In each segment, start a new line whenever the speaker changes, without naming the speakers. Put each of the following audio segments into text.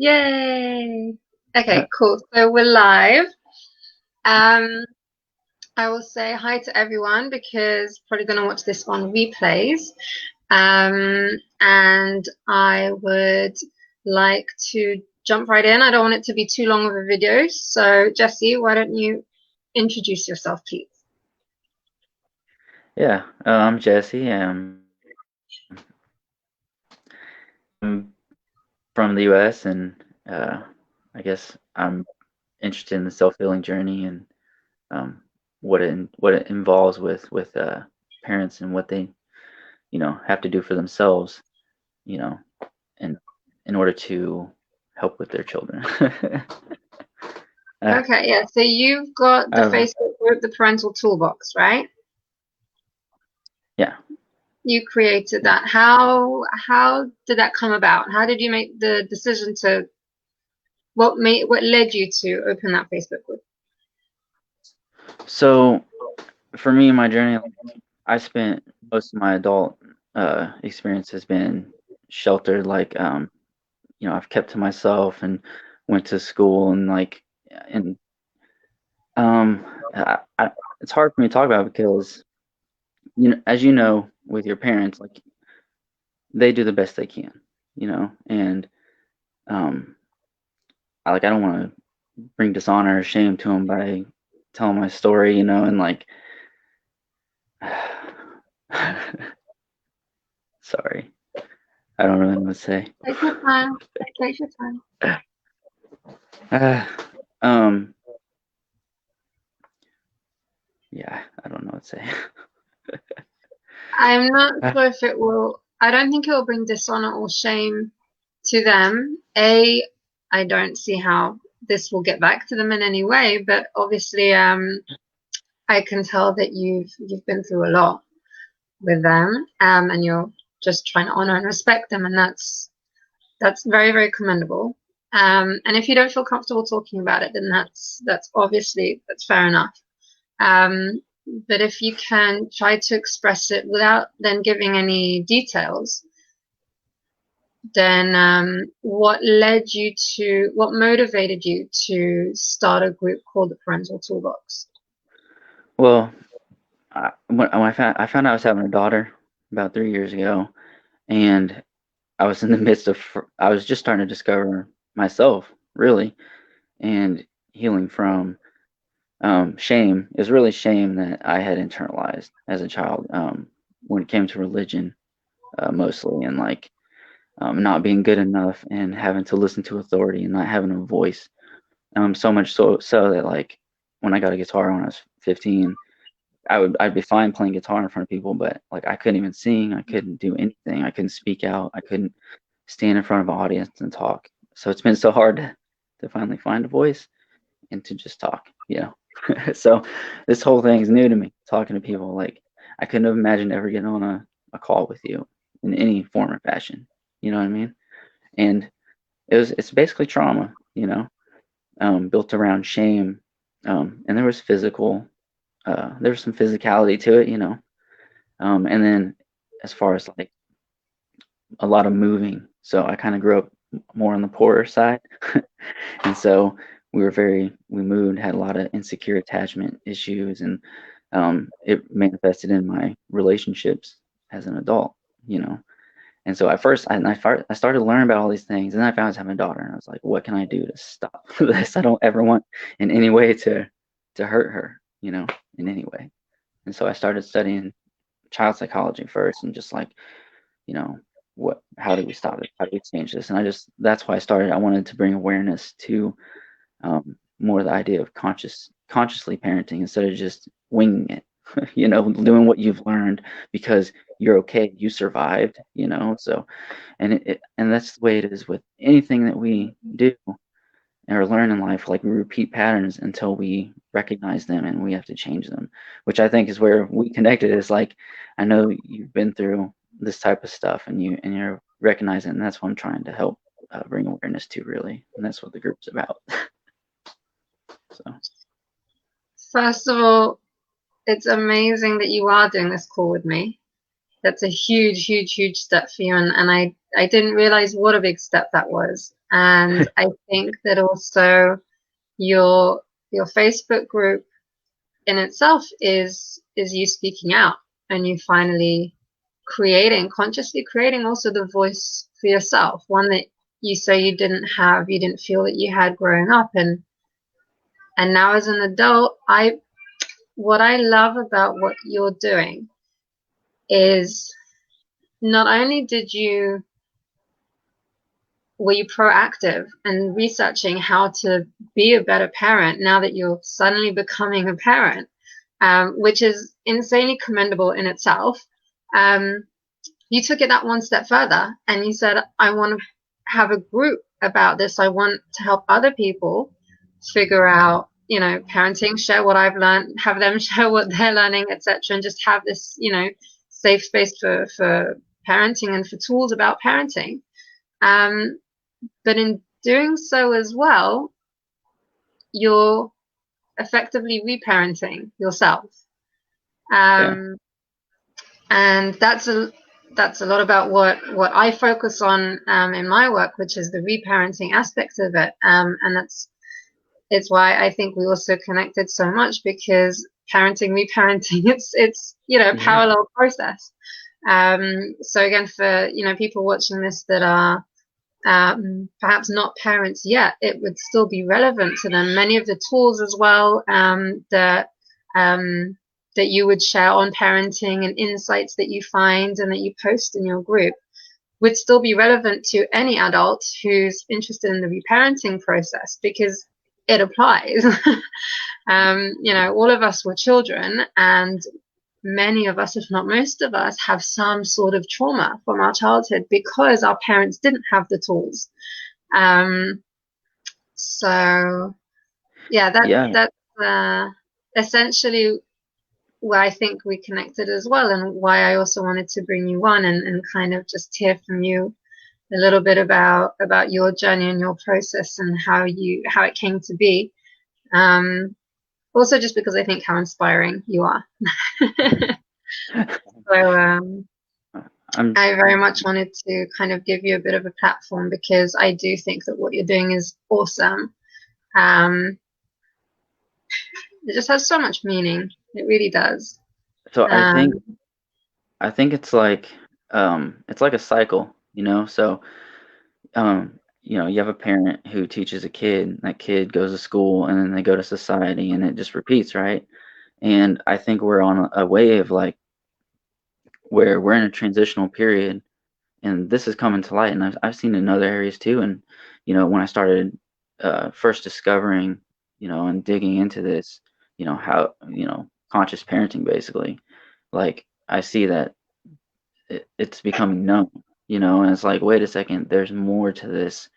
Yay! Okay, cool. So we're live. Um, I will say hi to everyone because probably going to watch this on replays. And I would like to jump right in. I don't want it to be too long of a video. So Jesse, why don't you introduce yourself, please?
Yeah, I'm Jesse. I'm from the U.S. and uh, I guess I'm interested in the self-healing journey and um, what it involves with parents and what they have to do for themselves, you know, and in order to help with their children. uh,
Okay, yeah. So you've got the
I've,
Facebook group, the Parental Toolbox, right?
yeah,
You created
yeah.
that. How did that come about? How did you make the decision to what led you to open that Facebook group?
So for me, my journey, I spent most of my adult experience has been sheltered, I've kept to myself and went to school and um I, it's hard for me to talk about because as you know with your parents, like, they do the best they can, and um I don't want to bring dishonor or shame to them by telling my story, and like sorry, I don't really know what to say.
Take your time. Take your time.
uh, um yeah, I don't know what to say.
I'm not sure if it will. I don't think it will bring dishonor or shame to them. I don't see how this will get back to them in any way, but obviously, I can tell that you've been through a lot with them, and you're just trying to honor and respect them, and that's very, very commendable. And if you don't feel comfortable talking about it, then that's obviously that's fair enough. Um, but if you can try to express it without then giving any details, then what motivated you to start a group called the Parental Toolbox?
Well, when I found out I was having a daughter about 3 years ago, and I was in the midst of I was just starting to discover myself, really, and healing from shame. It was really shame that I had internalized as a child, when it came to religion, mostly, and not being good enough and having to listen to authority and not having a voice. So much so that, like, when I got a guitar when I was 15, I'd be fine playing guitar in front of people, but like I couldn't even sing, I couldn't do anything, I couldn't speak out, I couldn't stand in front of an audience and talk. So it's been so hard to finally find a voice and to just talk. So this whole thing is new to me, talking to people. Like, I couldn't have imagined ever getting on a call with you in any form or fashion. You know what I mean? And it's basically trauma, built around shame. And there was some physicality to it. And then as far as like a lot of moving. So I kind of grew up more on the poorer side. And so we moved, had a lot of insecure attachment issues, and it manifested in my relationships as an adult, you know. And so at first, I started to learn about all these things, and then I found I was having a daughter, and I was like, what can I do to stop this? I don't ever want in any way to hurt her, in any way. And so I started studying child psychology first, and just like, you know, how do we stop it? How do we change this? And that's why I started. I wanted to bring awareness to more the idea of consciously parenting instead of just winging it. Doing what you've learned because you're okay, you survived. So, and that's the way it is with anything that we do or learn in life. Like, we repeat patterns until we recognize them, and we have to change them, which I think is where we connected. Is like, I know you've been through this type of stuff, and you're recognizing, and that's what I'm trying to help bring awareness to, really, and that's what the group's about. So
First of all, it's amazing that you are doing this call with me. That's a huge, huge, huge step for you, and I didn't realize what a big step that was. And I think that also your your Facebook group in itself is you speaking out and you finally creating, consciously creating also the voice for yourself, one that you say you didn't have, you didn't feel that you had growing up. And now as an adult, I what I love about what you're doing is not only did you were you proactive and researching how to be a better parent now that you're suddenly becoming a parent, which is insanely commendable in itself. Um, you took it that one step further and you said, I want to have a group about this. I want to help other people figure out, parenting, share what I've learned, have them share what they're learning, etc., and just have this, safe space for parenting and for tools about parenting. But in doing so as well, you're effectively reparenting yourself.
Yeah.
And that's a lot about what I focus on in my work, which is the reparenting aspect of it. And it's why I think we also connected so much, because parenting, reparenting, it's a
Yeah.
parallel process. So again, for people watching this that are perhaps not parents yet, it would still be relevant to them. Many of the tools as well um, that you would share on parenting and insights that you find and that you post in your group would still be relevant to any adult who's interested in the reparenting process, because it applies. All of us were children, and many of us, if not most of us, have some sort of trauma from our childhood because our parents didn't have the tools. Um, so yeah,
Yeah.
that's essentially where I think we connected as well, and why I also wanted to bring you on and kind of just hear from you a little bit about your journey and your process and how it came to be. Also just because I think how inspiring you are. So
I'm
I very much wanted to kind of give you a bit of a platform, because I do think that what you're doing is awesome. Um, it just has so much meaning. It really does.
so
Um,
I think it's like a cycle, you know. So you have a parent who teaches a kid, that kid goes to school and then they go to society and it just repeats, right? And I think we're on a wave like where we're in a transitional period and this is coming to light and I've seen it in other areas too. And when I started first discovering, and digging into this, how, conscious parenting basically, like I see that it's becoming known, and it's like, wait a second, there's more to this,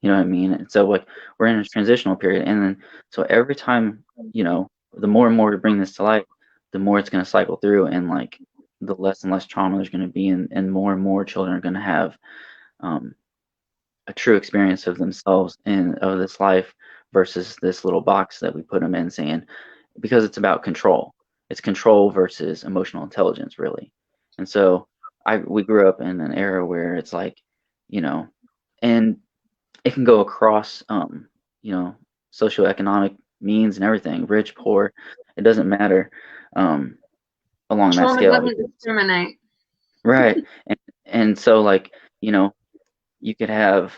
you know what I mean? And so like we're in a transitional period, and then so every time, the more and more we bring this to light, the more it's going to cycle through, and like the less and less trauma there's going to be, and more children are going to have um, a true experience of themselves and of this life versus this little box that we put them in, saying, because it's about control. It's control versus emotional intelligence, really. And so we grew up in an era where it's like, you know, and it can go across, you know, socioeconomic means and everything, rich, poor, it doesn't matter, um, along that
Trauma
scale.
doesn't discriminate.
Right. And so like, you know, you could have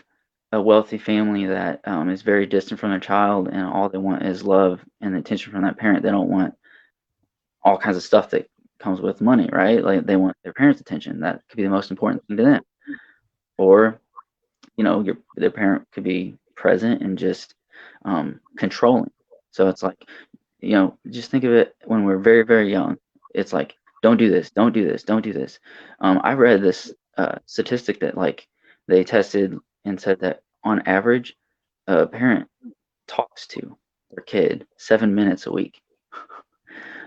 a wealthy family that is very distant from their child, and all they want is love and attention from that parent. They don't want all kinds of stuff that comes with money, right? Like they want their parents' attention. That could be the most important thing to them. Or, their parent could be present and just controlling. So it's like, just think of it when we're very, very young. It's like, don't do this, don't do this, don't do this. I read this statistic that like they tested and said that on average, a parent talks to their kid 7 minutes a week.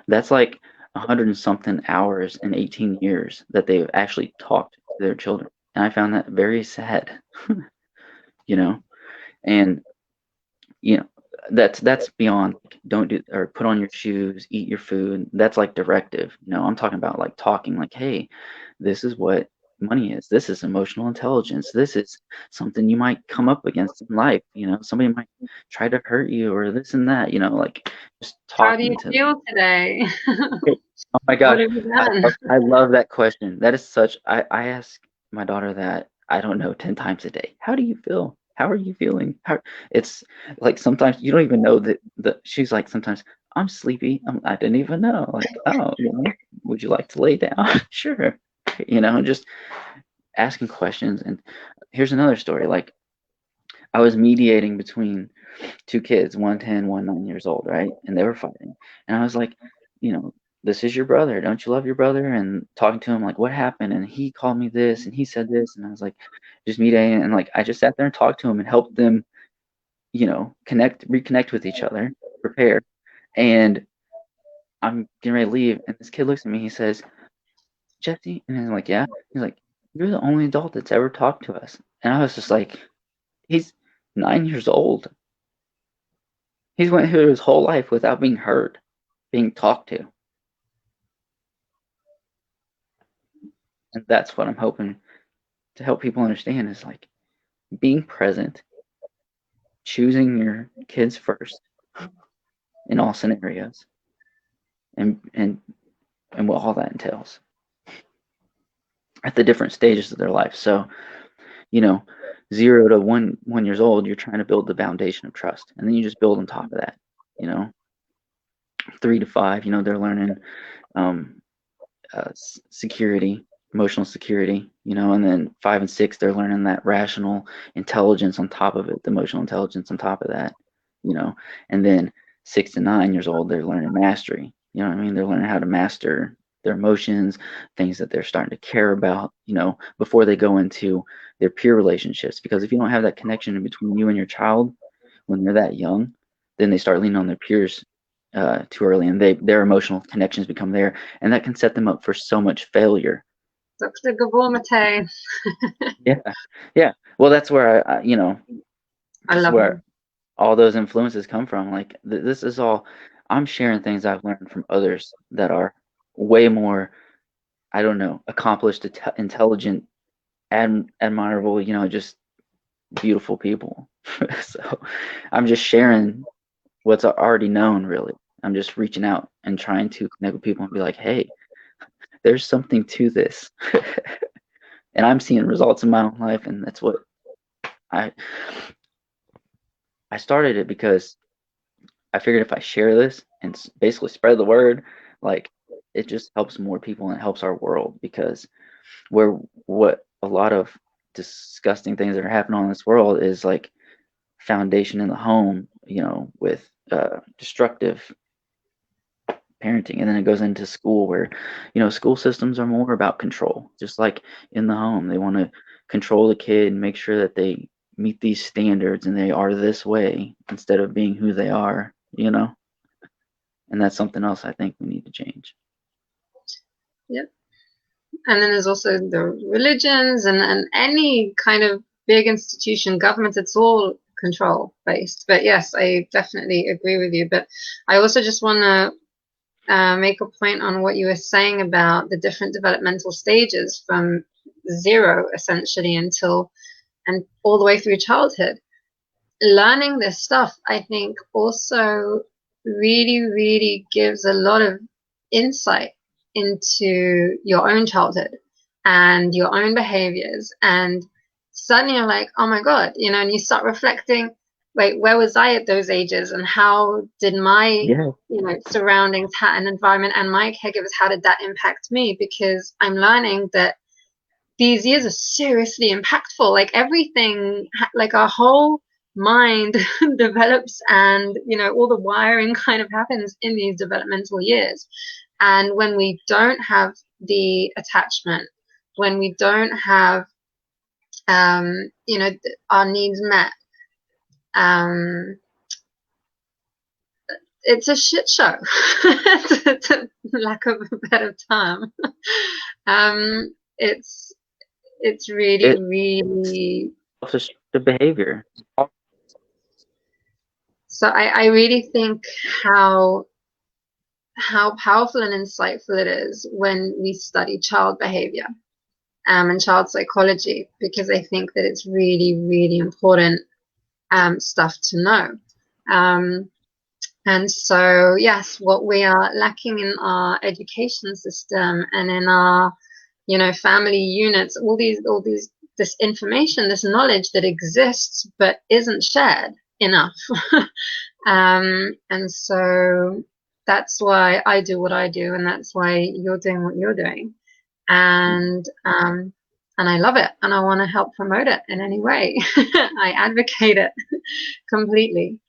That's like 100 and something hours in 18 years that they've actually talked to their children. And I found that very sad, you know, and you know that's beyond like, don't do or put on your shoes, eat your food. That's like directive. I'm talking about like talking like, hey, this is what money is. This is emotional intelligence. This is something you might come up against in life. Somebody might try to hurt you or this and that. Like just
How do you
talking to them.
feel today?
Oh my
What
God,
have you
I
done?
love, I love that question. That is such. I ask my daughter that, I don't know, 10 times a day. How do you feel? How are you feeling? It's like sometimes you don't even know that she's like sometimes I'm sleepy. I didn't even know. Like, oh, would you like to lay down? Sure. Just asking questions. And here's another story. Like I was mediating between two kids, one 10, one 9 years old, right? And they were fighting. And I was like, you know, this is your brother. Don't you love your brother? And talking to him, like, what happened? And he called me this and he said this. And I was like, just mediating. And like, I just sat there and talked to him and helped them, reconnect with each other, prepare. And I'm getting ready to leave. And this kid looks at me. He says, Jesse. And I'm like, yeah. He's like, you're the only adult that's ever talked to us. And I was just like, he's 9 years old. He's went through his whole life without being heard, being talked to. And that's what I'm hoping to help people understand is like being present, choosing your kids first in all scenarios, and what all that entails at the different stages of their life. So, you know, 0 to 1 years old, you're trying to build the foundation of trust. And then you just build on top of that, 3 to 5, they're learning um, security, emotional security, and then 5 and 6, they're learning that rational intelligence on top of it, the emotional intelligence on top of that, and then 6 to 9 years old, they're learning mastery. You know what I mean? They're learning how to master their emotions, things that they're starting to care about, before they go into their peer relationships. Because if you don't have that connection between you and your child when they're that young, then they start leaning on their peers too early, and their emotional connections become there, and that can set them up for so much failure.
Dr. Gabor-Mate.
Yeah, yeah. Well, that's where
I
just
love
where
him.
all those influences come from. Like this is all I'm sharing things I've learned from others that are way more, I don't know, accomplished, intelligent, admirable, just beautiful people. So I'm just sharing what's already known, really. I'm just reaching out and trying to connect with people and be like, hey, there's something to this. And I'm seeing results in my own life, and that's what I I started it because I figured if I share this and basically spread the word, like it just helps more people and it helps our world. Because what a lot of disgusting things that are happening on this world is like foundation in the home, with destructive parenting, and then it goes into school where school systems are more about control, just like in the home they want to control the kid and make sure that they meet these standards and they are this way instead of being who they are, and that's something else I think we need to change.
Yep. And then there's also the religions and any kind of big institution, government, it's all control based. But yes, I definitely agree with you. But I also just want to make a point on what you were saying about the different developmental stages from 0 essentially until and all the way through childhood. Learning this stuff, I think, also really, really gives a lot of insight into your own childhood and your own behaviors. And suddenly you're like, oh my God, and you start reflecting, wait, where was I at those ages? And how did my,
Yeah.
surroundings and environment and my caregivers, how did that impact me? Because I'm learning that these years are seriously impactful. Like everything, like our whole mind develops, and all the wiring kind of happens in these developmental years. And when we don't have the attachment, when we don't have our needs met, it's a shit show, to lack of a better term. It's really,
It
really.
self-destructive behavior.
So I really think how powerful and insightful it is when we study child behavior. and child psychology, because I think that it's really, really important stuff to know. Um, and so, yes, what we are lacking in our education system and in our, family units, this information, this knowledge that exists but isn't shared enough. And so that's why I do what I do, and that's why you're doing what you're doing. And I love it, and I want to help promote it in any way. I advocate it completely.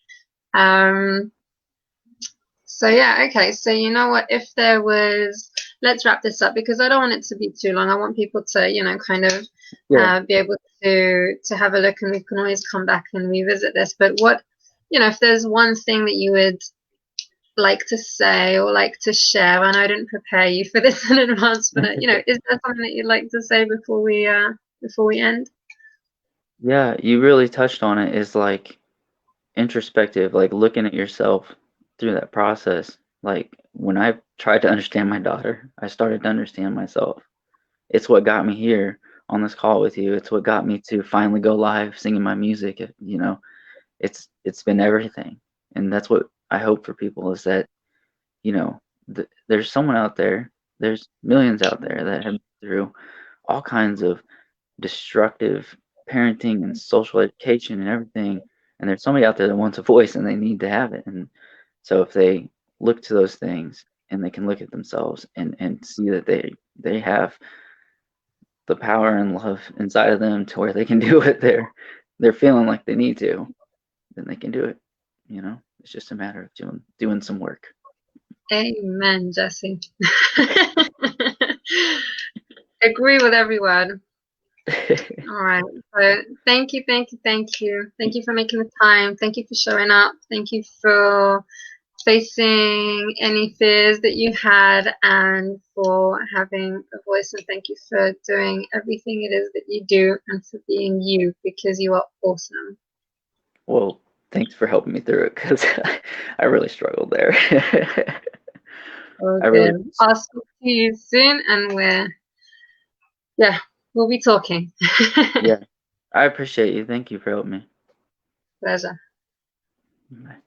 So yeah, okay. So you know what? If there was, let's wrap this up because I don't want it to be too long. I want people to, kind of
Yeah.
be able to have a look, and we can always come back and revisit this. But what, if there's one thing that you would like to say or like to share, and I didn't prepare you for this in advance, but is there something that you'd like to say before we end?
Yeah, you really touched on it, is like introspective, like looking at yourself through that process. Like when I tried to understand my daughter, I started to understand myself. It's what got me here on this call with you. It's what got me to finally go live singing my music. It's been everything. And that's what I hope for people, is that, there's someone out there, there's millions out there that have been through all kinds of destructive parenting and social education and everything. And there's somebody out there that wants a voice and they need to have it. And so if they look to those things and they can look at themselves and see that they have the power and love inside of them to where they can do what they're feeling like they need to, then they can do it. It's just a matter of doing some work.
Amen, Jesse. Agree with every word. All right. So thank you, thank you, thank you. Thank you for making the time. Thank you for showing up. Thank you for facing any fears that you had and for having a voice. And thank you for doing everything it is that you do and for being you, because you are awesome.
Well, thanks for helping me through it, because I really struggled there.
Oh,
I really,
good. I'll speak to you soon, and we'll be talking.
yeah, I appreciate you. Thank you for helping me.
Pleasure.
Bye.